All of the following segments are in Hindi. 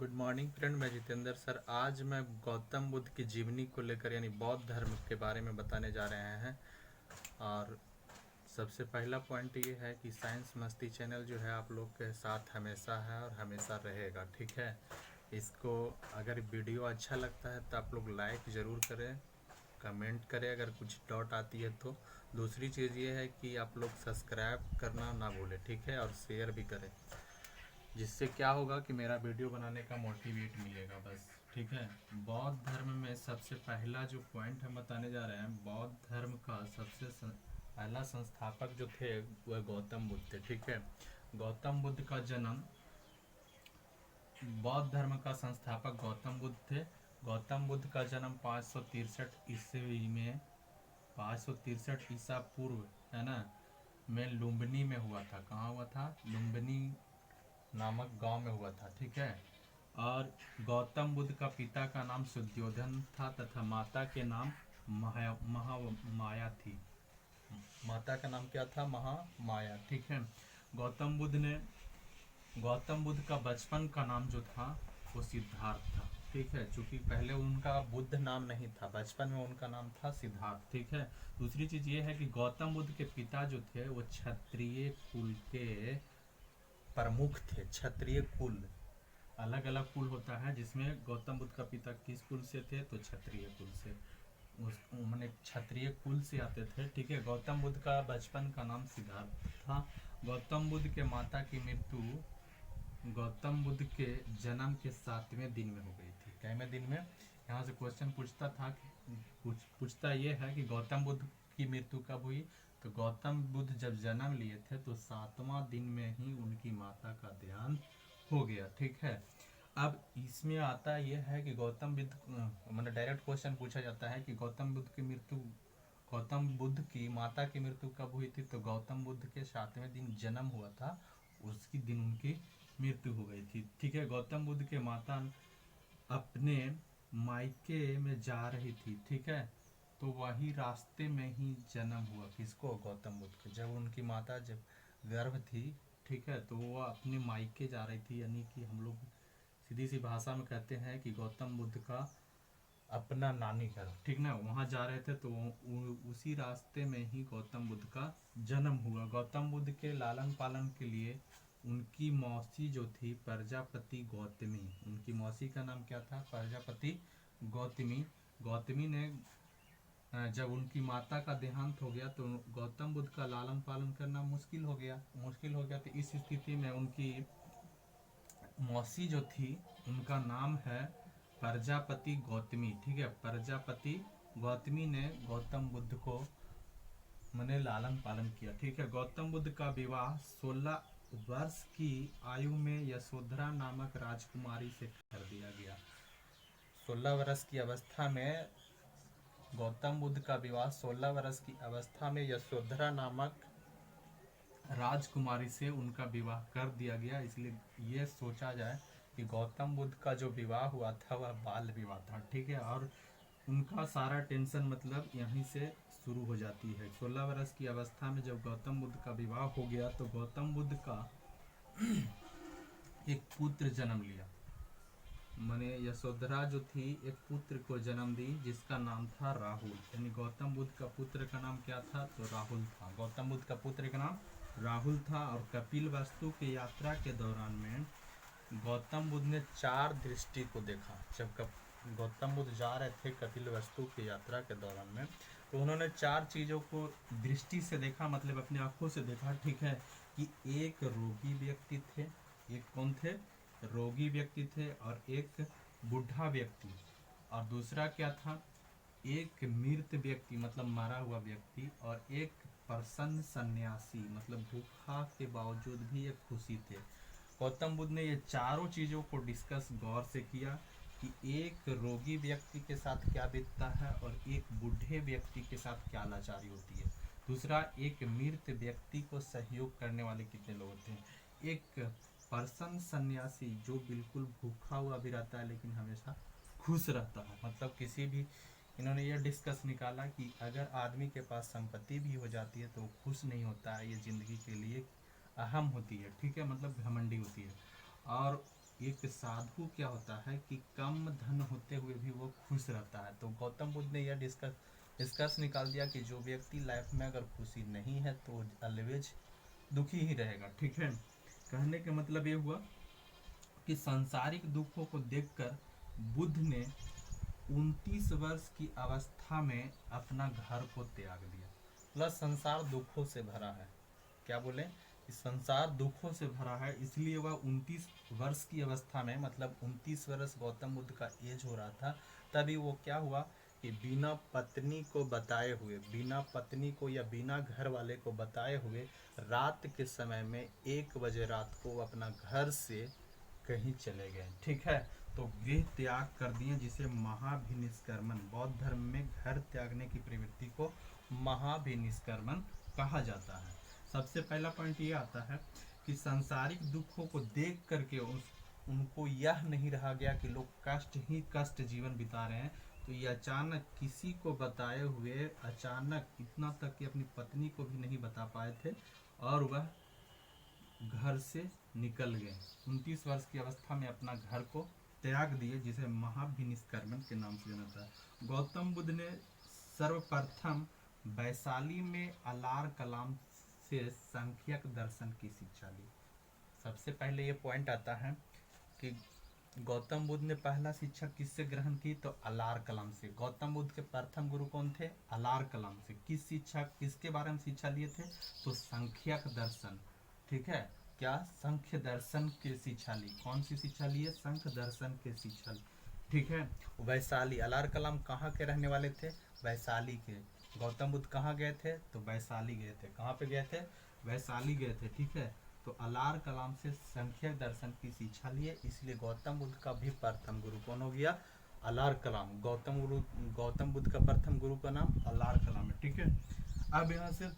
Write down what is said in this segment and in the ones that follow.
गुड मॉर्निंग फ्रेंड, मैं जितेंद्र सर। आज मैं गौतम बुद्ध की जीवनी को लेकर यानी बौद्ध धर्म के बारे में बताने जा रहे हैं। और सबसे पहला पॉइंट ये है कि साइंस मस्ती चैनल जो है आप लोग के साथ हमेशा है और हमेशा रहेगा, ठीक है। इसको अगर वीडियो अच्छा लगता है तो आप लोग लाइक ज़रूर करें, कमेंट करें अगर कुछ डाउट आती है तो। दूसरी चीज़ ये है कि आप लोग सब्सक्राइब करना ना भूलें, ठीक है, और शेयर भी करें, जिससे क्या होगा कि मेरा वीडियो बनाने का मोटिवेट मिलेगा बस, ठीक है। बौद्ध धर्म में सबसे पहला जो पॉइंट हम बताने जा रहे हैं, बौद्ध धर्म का पहला संस्थापक जो थे वह गौतम बुद्ध थे, ठीक है। गौतम बुद्ध का जन्म, बौद्ध धर्म का संस्थापक गौतम बुद्ध थे। गौतम बुद्ध का जन्म 563 ईस्वी में, 563 ईसा पूर्व, है ना, में लुम्बिनी में हुआ था। कहाँ हुआ था? लुम्बिनी नामक गांव में हुआ था, ठीक है। और गौतम बुद्ध का पिता का नाम सुद्योधन था तथा माता के नाम महामाया थी। माता का नाम क्या था? महामाया, ठीक है। गौतम बुद्ध ने गौतम बुद्ध का बचपन का नाम जो था वो सिद्धार्थ था, ठीक है। चूंकि पहले उनका बुद्ध नाम नहीं था, बचपन में उनका नाम था सिद्धार्थ, ठीक है। दूसरी चीज ये है कि गौतम बुद्ध के पिता जो थे वो क्षत्रिय कुल के प्रमुख थे। क्षत्रिय कुल, अलग अलग कुल होता है, जिसमें गौतम बुद्ध का पिता किस कुल से थे? तो क्षत्रिय कुल से, उस उन्होंने क्षत्रिय कुल से आते थे, ठीक है। गौतम बुद्ध का बचपन का नाम सिद्धार्थ था। गौतम बुद्ध के माता की मृत्यु गौतम बुद्ध के जन्म के 7वें दिन में हो गई थी। कैवें दिन में? यहाँ से क्वेश्चन पूछता था कि पूछता ये है कि गौतम बुद्ध की मृत्यु कब हुई। तो गौतम बुद्ध जब जन्म लिए थे तो 7वां दिन में ही उनकी माता का देहांत हो गया, ठीक है। अब इसमें आता यह है कि गौतम बुद्ध, मतलब डायरेक्ट क्वेश्चन पूछा जाता है कि गौतम बुद्ध की माता की मृत्यु कब हुई थी। तो गौतम बुद्ध के 7वें दिन जन्म हुआ था, उसी दिन उनकी मृत्यु हो गई थी, ठीक है। गौतम बुद्ध के माता अपने मायके में जा रही थी, ठीक है। तो वही रास्ते में ही जन्म हुआ किसको? गौतम बुद्ध के। जब उनकी माता जब गर्भ थी, ठीक है, तो वो अपने मायके जा रही थी, यानी कि हम लोग सीधी सी भाषा में कहते हैं कि गौतम बुद्ध का अपना नानी घर, ठीक ना, वहाँ जा रहे थे। तो उसी रास्ते में ही गौतम बुद्ध का जन्म हुआ। गौतम बुद्ध के लालन पालन के लिए उनकी मौसी जो थी प्रजापति गौतमी, उनकी मौसी का नाम क्या था? प्रजापति गौतमी। गौतमी ने जब उनकी माता का देहांत हो गया तो गौतम बुद्ध का लालन पालन करना मुश्किल हो गया। तो इस स्थिति में उनकी मौसी जो थी उनका नाम है प्रजापति गौतमी, ठीक है। प्रजापति गौतमी ने गौतम बुद्ध को मैंने लालन पालन किया, ठीक है। गौतम बुद्ध का विवाह 16 वर्ष की आयु में यशोधरा नामक राजकुमारी से कर दिया गया। 16 वर्ष की अवस्था में गौतम बुद्ध का विवाह 16 वर्ष की अवस्था में यशोधरा नामक राजकुमारी से उनका विवाह कर दिया गया। इसलिए ये सोचा जाए कि गौतम बुद्ध का जो विवाह हुआ था वह बाल विवाह था, ठीक है। और उनका सारा टेंशन मतलब यहीं से शुरू हो जाती है। 16 वर्ष की अवस्था में जब गौतम बुद्ध का विवाह हो गया तो गौतम बुद्ध का एक पुत्र जन्म लिया। माने यशोधरा जो थी एक पुत्र को जन्म दी जिसका नाम था राहुल, यानी गौतम बुद्ध का पुत्र का नाम क्या था? तो राहुल था। गौतम बुद्ध का पुत्र का नाम राहुल था। और कपिल वस्तु की यात्रा के दौरान में गौतम बुद्ध ने 4 दृष्टि को देखा। जब गौतम बुद्ध जा रहे थे कपिल वस्तु की यात्रा के दौरान में, तो उन्होंने 4 चीज़ों को दृष्टि से देखा, मतलब अपनी आंखों से देखा, ठीक है। कि एक रोगी व्यक्ति थे, एक कौन थे? रोगी व्यक्ति थे, और एक बूढ़ा व्यक्ति, और दूसरा क्या था? एक मृत व्यक्ति मतलब मरा हुआ व्यक्ति, और एक प्रसन्न सन्यासी मतलब भूखा के बावजूद भी एक खुशी थे। गौतम बुद्ध ने ये चारों चीज़ों को डिस्कस गौर से किया कि एक रोगी व्यक्ति के साथ क्या बीतता है और एक बूढ़े व्यक्ति के साथ क्या लाचारी होती है। दूसरा, एक मृत व्यक्ति को सहयोग करने वाले कितने लोग होते हैं। एक प्रसन्न सन्यासी जो बिल्कुल भूखा हुआ भी रहता है लेकिन हमेशा खुश रहता है। मतलब किसी भी, इन्होंने ये डिस्कस निकाला कि अगर आदमी के पास संपत्ति भी हो जाती है तो वो खुश नहीं होता है, ये ज़िंदगी के लिए अहम होती है, ठीक है, मतलब घमंडी होती है। और एक साधु क्या होता है कि कम धन होते हुए भी वो खुश रहता है। तो गौतम बुद्ध ने यह डिस्कस निकाल दिया कि जो व्यक्ति लाइफ में अगर खुशी नहीं है तो ऑलवेज दुखी ही रहेगा। ठीक है, कहने का मतलब ये हुआ कि सांसारिक दुखों को देखकर बुद्ध ने 29 वर्ष की अवस्था में अपना घर को त्याग दिया। प्लस संसार दुखों से भरा है, क्या बोले, कि संसार दुखों से भरा है, इसलिए वह 29 वर्ष की अवस्था में, मतलब 29 वर्ष गौतम बुद्ध का एज हो रहा था, तभी वो क्या हुआ कि बिना पत्नी को बताए हुए, बिना पत्नी को या बिना घर वाले को बताए हुए रात के समय में 1 बजे रात को अपना घर से कहीं चले गए। ठीक है, तो गृह त्याग कर दिए, जिसे महाभिनिष्क्रमण, बौद्ध धर्म में घर त्यागने की प्रवृत्ति को महाभिनिष्क्रमण कहा जाता है। सबसे पहला पॉइंट ये आता है कि सांसारिक दुखों को देख करके उनको यह नहीं रहा गया कि लोग कष्ट ही कष्ट जीवन बिता रहे हैं, तो ये अचानक किसी को बताए हुए अचानक इतना तक कि अपनी पत्नी को भी नहीं बता पाए थे और वह घर से निकल गए। 29 वर्ष की अवस्था में अपना घर को त्याग दिए, जिसे महाभिनिष्क्रमण के नाम से जाना था। गौतम बुद्ध ने सर्वप्रथम वैशाली में अलार कलाम से सांख्यक दर्शन की शिक्षा ली। सबसे पहले ये पॉइंट आता है कि गौतम बुद्ध ने पहला शिक्षा किससे ग्रहण की, तो अलार कलाम से। गौतम बुद्ध के प्रथम गुरु कौन थे, अलार कलाम से। किसके बारे में शिक्षा लिए थे, तो सांख्यक दर्शन। ठीक है, क्या, संख्य दर्शन की शिक्षा ली। कौन सी शिक्षा ली है, संख्य दर्शन की शिक्षा ली। ठीक है, वैशाली, अलार कलाम कहाँ के रहने वाले थे, वैशाली के। गौतम बुद्ध कहाँ गए थे, तो वैशाली गए थे। कहाँ पे गए थे, वैशाली गए थे। ठीक है, तो अलार कलाम से संख्यक दर्शन की शिक्षा लिए, इसलिए गौतम बुद्ध का भी प्रथम गुरु कौन हो गया, अलार कलाम। गौतम बुद्ध का प्रथम गुरु का नाम अलार कलाम है। ठीक है, अब यहाँ से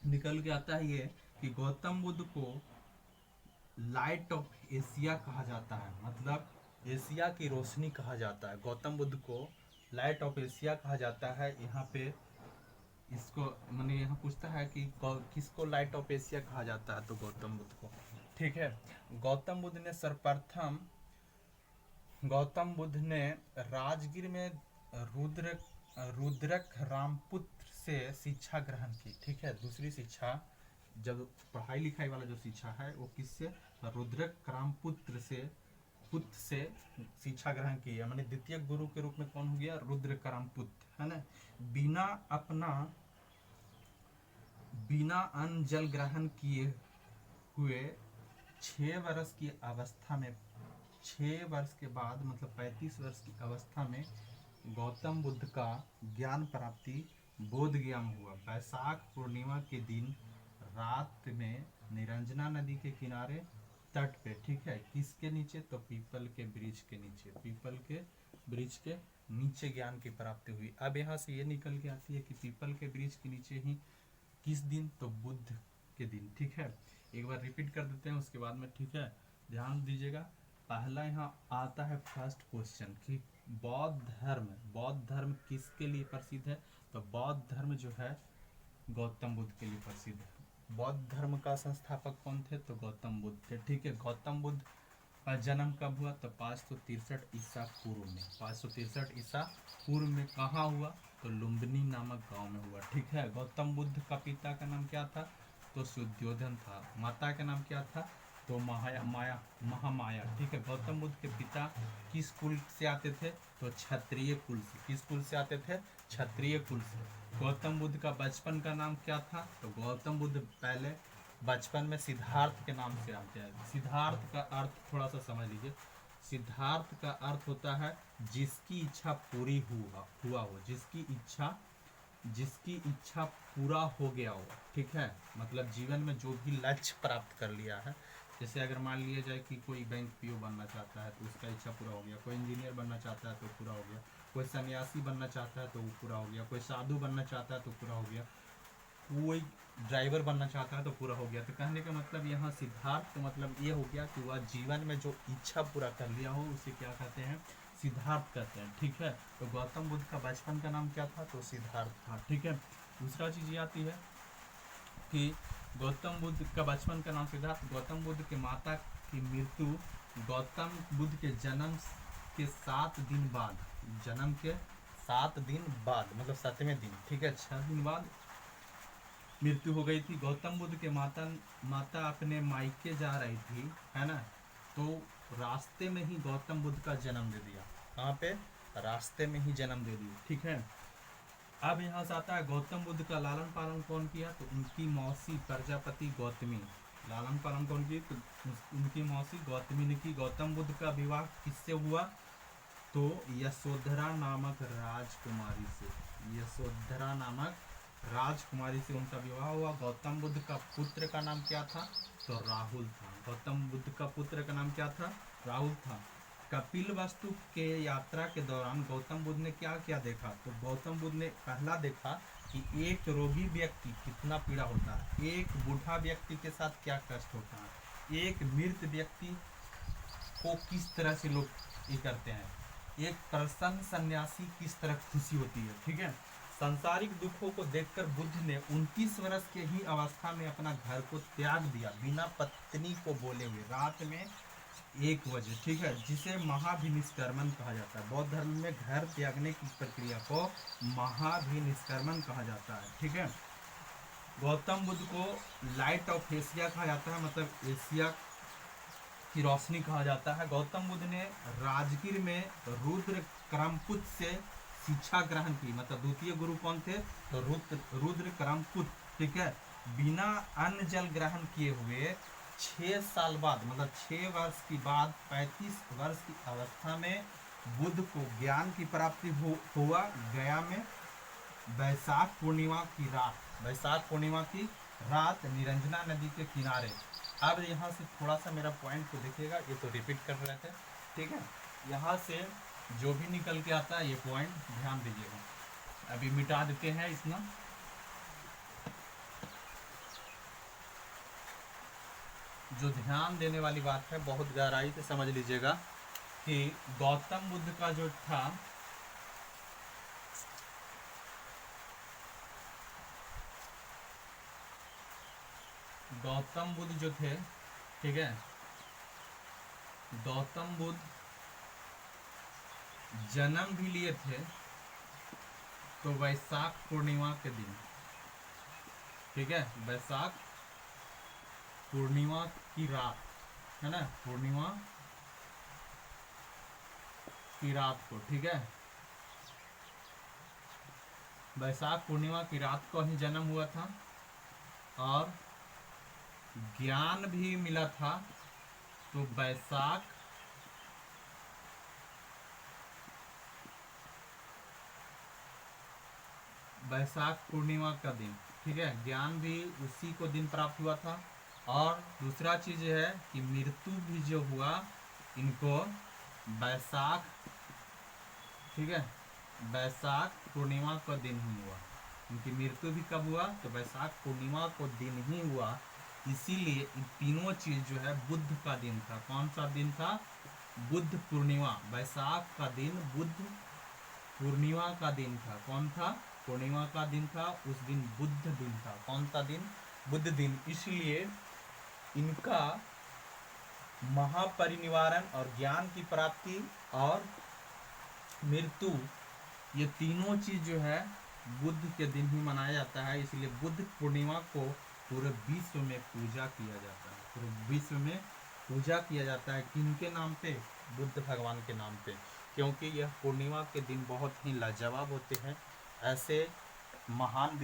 निकल के आता है ये कि गौतम बुद्ध को लाइट ऑफ एशिया कहा जाता है, मतलब एशिया की रोशनी कहा जाता है। गौतम बुद्ध को लाइट ऑफ एशिया कहा जाता है। यहाँ पे इसको मैंने यहाँ पूछता है कि किसको लाइट ऑफ एशिया कहा जाता है, तो गौतम बुद्ध को। ठीक है, गौतम बुद्ध ने सर्वप्रथम राजगीर में रुद्रक रामपुत्र से शिक्षा ग्रहण की। ठीक है, दूसरी शिक्षा, जब पढ़ाई लिखाई वाला जो शिक्षा है वो किससे, रुद्रक रामपुत्र से शिक्षा ग्रहण की है। मैंने द्वितीय गुरु के रूप में कौन हो गया, रुद्रक रामपुत्र, है ना। बिना अन्न जल ग्रहण किए हुए 6 वर्ष की अवस्था में, 6 वर्ष के बाद मतलब 35 वर्ष की अवस्था में गौतम बुद्ध का ज्ञान प्राप्ति बोध ज्ञान हुआ। वैशाख पूर्णिमा के दिन रात में निरंजना नदी के किनारे तट पे। ठीक है, किसके नीचे, तो पीपल के वृक्ष के नीचे, पीपल के वृक्ष के नीचे ज्ञान की प्राप्ति हुई। अब यहाँ से ये निकल के आती है कि पीपल के वृक्ष के नीचे ही किस दिन, तो बुद्ध के दिन। ठीक है, एक बार रिपीट कर देते हैं उसके बाद में। ठीक है, ध्यान दीजिएगा। पहला यहाँ आता है फर्स्ट क्वेश्चन कि बौद्ध धर्म किसके लिए प्रसिद्ध है, तो बौद्ध धर्म जो है गौतम बुद्ध के लिए प्रसिद्ध है। बौद्ध धर्म का संस्थापक कौन थे, तो गौतम बुद्ध थे। ठीक है, गौतम बुद्ध का जन्म कब हुआ, तो 563 ईसा पूर्व में। 563 ईसा पूर्व में कहाँ हुआ, तो लुम्बिनी नामक गांव में हुआ। ठीक है, गौतम बुद्ध का पिता का नाम क्या था, तो शुद्धोधन था। माता का नाम क्या था, तो महामाया। ठीक है, गौतम बुद्ध के पिता किस कुल से आते थे, तो क्षत्रिय कुल से। किस कुल से आते थे, क्षत्रिय कुल से। गौतम बुद्ध का बचपन का नाम क्या था, तो गौतम बुद्ध पहले बचपन में सिद्धार्थ के नाम से आते हैं। सिद्धार्थ का अर्थ थोड़ा सा समझ लीजिए। सिद्धार्थ का अर्थ होता है जिसकी इच्छा पूरी हुआ हो, जिसकी इच्छा पूरा हो गया हो। ठीक है, मतलब जीवन में जो भी लक्ष्य प्राप्त कर लिया है। जैसे अगर मान लिया जाए कि कोई बैंक पीओ बनना चाहता है तो उसका इच्छा पूरा हो गया, कोई इंजीनियर बनना चाहता है तो पूरा हो गया, कोई सन्यासी बनना चाहता है तो वो पूरा हो गया, कोई साधु बनना चाहता है तो पूरा हो गया, कोई ड्राइवर बनना चाहता है तो पूरा हो गया। तो कहने का मतलब यहाँ सिद्धार्थ का मतलब ये हो गया कि वह जीवन में जो इच्छा पूरा कर लिया हो उसे क्या कहते हैं, सिद्धार्थ कहते हैं। ठीक है, तो गौतम बुद्ध का बचपन का नाम क्या था, तो सिद्धार्थ था। ठीक है, दूसरा चीज़ ये आती है कि गौतम बुद्ध का बचपन का नाम सिद्धार्थ। गौतम बुद्ध के माता की मृत्यु गौतम बुद्ध के जन्म के 7 दिन बाद, जन्म के 7 दिन बाद मतलब 7वें दिन, ठीक है, 6 दिन बाद मृत्यु हो गई थी। गौतम बुद्ध के माता अपने मायके जा रही थी, है ना, तो रास्ते में ही गौतम बुद्ध का जन्म दे दिया। कहाँ पे? रास्ते में ही जन्म दे दिया, ठीक है। अब यहाँ से आता है गौतम बुद्ध का लालन पालन कौन किया? तो उनकी मौसी प्रजापति गौतमी। लालन पालन कौन की? तो उनकी मौसी गौतमी ने की। गौतम बुद्ध का विवाह किससे हुआ? तो यशोधरा नामक राजकुमारी से, यशोधरा नामक राजकुमारी से उनका विवाह हुआ। गौतम बुद्ध का पुत्र का नाम क्या था? तो राहुल था। गौतम बुद्ध का पुत्र का नाम क्या था? राहुल था। कपिल वस्तु के यात्रा के दौरान गौतम बुद्ध ने क्या क्या देखा? तो गौतम बुद्ध ने पहला देखा कि एक रोगी व्यक्ति कितना पीड़ा होता है, एक बूढ़ा व्यक्ति के साथ क्या कष्ट होता है, एक मृत व्यक्ति को किस तरह से लोग ये करते हैं, एक प्रसन्न सन्यासी किस तरह खुशी होती है, ठीक है। सांसारिक दुखों को देखकर बुद्ध ने 29 वर्ष के ही अवस्था में अपना घर को त्याग दिया, बिना पत्नी को बोले हुए, रात में 1 बजे, ठीक है, जिसे महाभिनिष्क्रमण कहा जाता है। बौद्ध धर्म में घर त्यागने की प्रक्रिया को महाभिनिष्क्रमण कहा जाता है, ठीक है। गौतम बुद्ध को लाइट ऑफ एशिया कहा जाता है, मतलब एशिया की रोशनी कहा जाता है। गौतम बुद्ध ने राजगीर में रुद्र क्रमपुत से शिक्षा ग्रहण की, मतलब द्वितीय गुरु कौन थे? तो रुद्र क्रमपुत, ठीक है। बिना अन्न जल ग्रहण किए हुए 6 साल बाद, मतलब 6 वर्ष की बाद 35 वर्ष की अवस्था में बुद्ध को ज्ञान की प्राप्ति हुआ गया में वैशाख पूर्णिमा की रात, वैशाख पूर्णिमा की रात निरंजना नदी के किनारे। अब यहाँ से थोड़ा सा मेरा पॉइंट को देखिएगा, ये तो रिपीट कर रहे थे, ठीक है। यहाँ से जो भी निकल के आता है ये पॉइंट ध्यान दीजिएगा। अभी मिटा देते हैं इतना। जो ध्यान देने वाली बात है बहुत गहराई से समझ लीजिएगा कि गौतम बुद्ध का जो था, गौतम बुद्ध जो थे, ठीक है, गौतम बुद्ध जन्म भी लिए थे तो वैशाख पूर्णिमा के दिन, ठीक है, वैशाख पूर्णिमा की रात, है ना, पूर्णिमा की रात को, ठीक है, वैशाख पूर्णिमा की रात को ही जन्म हुआ था और ज्ञान भी मिला था। तो वैशाख पूर्णिमा का दिन, ठीक है, ज्ञान भी उसी को दिन प्राप्त हुआ था। और दूसरा चीज है कि मृत्यु भी जो हुआ इनको वैशाख, ठीक है, वैशाख पूर्णिमा का दिन ही हुआ। इनकी मृत्यु भी कब हुआ? तो वैशाख पूर्णिमा को दिन ही हुआ। इसीलिए इन तीनों चीज जो है बुद्ध का दिन था। कौन सा दिन था? बुद्ध पूर्णिमा, वैशाख का दिन बुद्ध पूर्णिमा का दिन था। कौन था? पूर्णिमा का दिन था, उस दिन बुद्ध दिन था। कौन सा दिन? बुद्ध दिन। इसलिए इनका महापरिनिवारण और ज्ञान की प्राप्ति और मृत्यु, ये तीनों चीज जो है बुद्ध के दिन ही मनाया जाता है। इसलिए बुद्ध पूर्णिमा को पूरे विश्व में पूजा किया जाता है। पूरे विश्व में पूजा किया जाता है किनके नाम पे? बुद्ध भगवान के नाम पे, क्योंकि यह पूर्णिमा के दिन बहुत ही लाजवाब होते हैं। ऐसे महान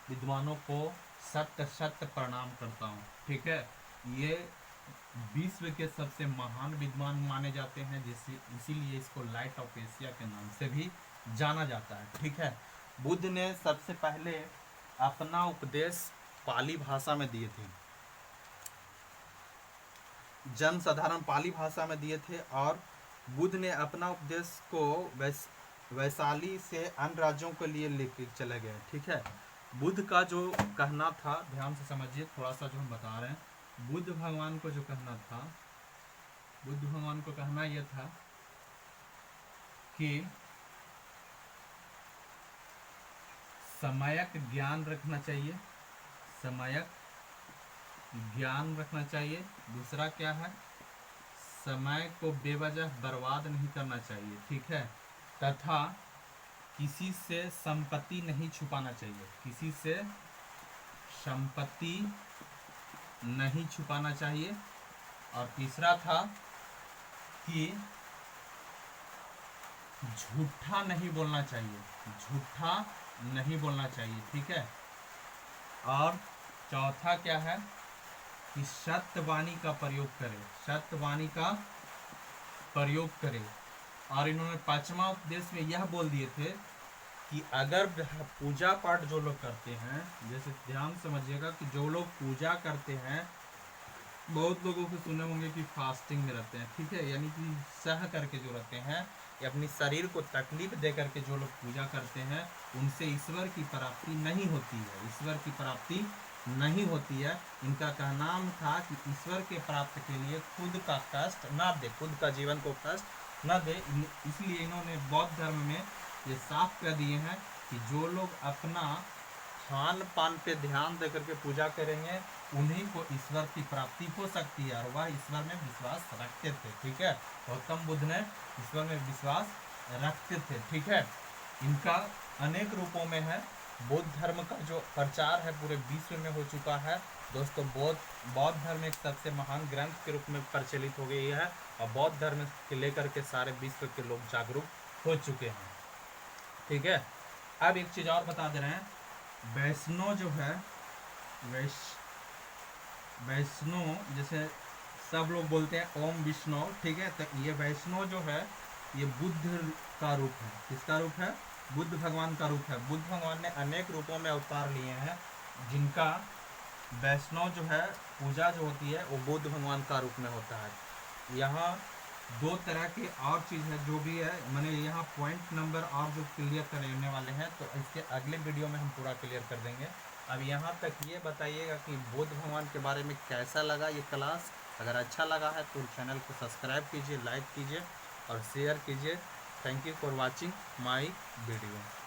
विद्वानों को सत्य सत्य प्रणाम करता हूँ, ठीक है। ये विश्व के सबसे महान विद्वान माने जाते हैं, जिससे इसीलिए इसको लाइट ऑफ एशिया के नाम से भी जाना जाता है, ठीक है। बुद्ध ने सबसे पहले अपना उपदेश पाली भाषा में दिए थे, जन साधारण पाली भाषा में दिए थे। और बुद्ध ने अपना उपदेश को वैशाली से अन्य राज्यों के लिए लेके चले गए, ठीक है। बुद्ध का जो कहना था, ध्यान से समझिए थोड़ा सा जो हम बता रहे हैं। बुद्ध भगवान को जो कहना था, बुद्ध भगवान को कहना यह था कि सम्यक ज्ञान रखना चाहिए, सम्यक ज्ञान रखना चाहिए। दूसरा क्या है? समय को बेवजह बर्बाद नहीं करना चाहिए, ठीक है, तथा किसी से संपत्ति नहीं छुपाना चाहिए, किसी से संपत्ति नहीं छुपाना चाहिए। और तीसरा था कि झूठा नहीं बोलना चाहिए, झूठा नहीं बोलना चाहिए, ठीक है। और चौथा क्या है कि सत्यवाणी का प्रयोग करें, सत्यवाणी का प्रयोग करें। और इन्होंने पांचवा उपदेश में यह बोल दिए थे कि अगर पूजा पाठ जो लोग करते हैं, जैसे ध्यान समझिएगा कि जो लोग पूजा करते हैं, बहुत लोगों को सुने होंगे कि फास्टिंग में रहते हैं, ठीक है, यानी कि सह करके जो रहते हैं या अपनी शरीर को तकलीफ दे करके जो लोग पूजा करते हैं, उनसे ईश्वर की प्राप्ति नहीं होती है, ईश्वर की प्राप्ति नहीं होती है। इनका कहना था कि ईश्वर के प्राप्त के लिए खुद का कष्ट ना दे, खुद का जीवन को कष्ट न दे। इसलिए इन्होंने बौद्ध धर्म में ये साफ कर दिए हैं कि जो लोग अपना खान पान पे ध्यान दे करके पूजा करेंगे, उन्हीं को ईश्वर की प्राप्ति हो सकती है। और वह ईश्वर में विश्वास रखते थे, ठीक है। गौतम बुद्ध ने ईश्वर में विश्वास रखते थे, ठीक है। इनका अनेक रूपों में है। बौद्ध धर्म का जो प्रचार है पूरे विश्व में हो चुका है दोस्तों। बौद्ध धर्म एक सबसे महान ग्रंथ के रूप में प्रचलित हो गई है और बौद्ध धर्म के लेकर के सारे विश्व के लोग जागरूक हो चुके हैं, ठीक है। अब एक चीज और बता दे रहे हैं, वैष्णव जो है, वैष्णव जैसे सब लोग बोलते हैं ओम विष्णु, ठीक है, तो ये वैष्णव जो है ये बुद्ध का रूप है। किसका रूप है? बुद्ध भगवान का रूप है। बुद्ध भगवान ने अनेक रूपों में अवतार लिए हैं, जिनका वैष्णव जो है पूजा जो होती है वो बुद्ध भगवान का रूप में होता है। यहाँ दो तरह की और चीज़ है जो भी है, मैंने यहाँ पॉइंट नंबर और जो क्लियर करने वाले हैं, तो इसके अगले वीडियो में हम पूरा क्लियर कर देंगे। अब यहाँ तक ये बताइएगा कि बुद्ध भगवान के बारे में कैसा लगा ये क्लास। अगर अच्छा लगा है तो चैनल को सब्सक्राइब कीजिए, लाइक कीजिए और शेयर कीजिए। Thank you for watching my video.